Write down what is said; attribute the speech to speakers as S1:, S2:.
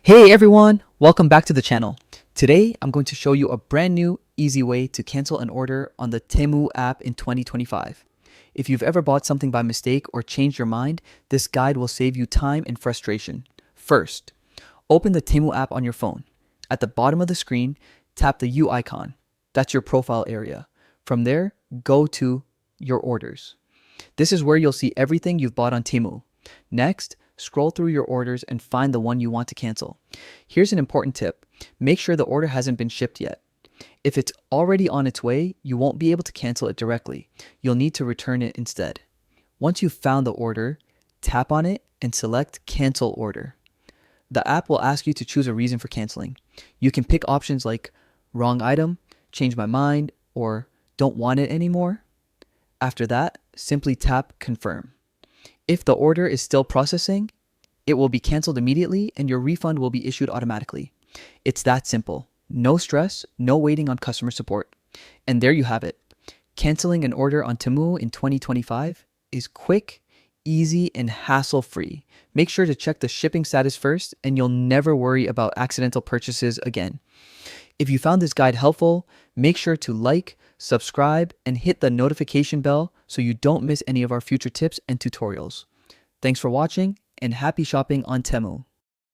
S1: Hey everyone, welcome back to the channel. Today I'm going to show you a brand new easy way to cancel an order on the Temu app in 2025. If you've ever bought something by mistake or changed your mind, this guide will save you time and frustration. First, open the Temu app on your phone. At the bottom of the screen, tap the U icon. That's your profile area. From there, go to your orders. This is where you'll see everything you've bought on Temu. Next, scroll through your orders and find the one you want to cancel. Here's an important tip. Make sure the order hasn't been shipped yet. If it's already on its way, you won't be able to cancel it directly. You'll need to return it instead. Once you've found the order, tap on it and select Cancel Order. The app will ask you to choose a reason for canceling. You can pick options like wrong item, change my mind, or don't want it anymore. After that, simply tap Confirm. If the order is still processing, it will be canceled immediately and your refund will be issued automatically. It's that simple. No stress, no waiting on customer support. And there you have it. Canceling an order on Temu in 2025 is quick, easy, and hassle-free. Make sure to check the shipping status first and you'll never worry about accidental purchases again. If you found this guide helpful, make sure to like, subscribe, and hit the notification bell so you don't miss any of our future tips and tutorials. Thanks for watching and happy shopping on Temu.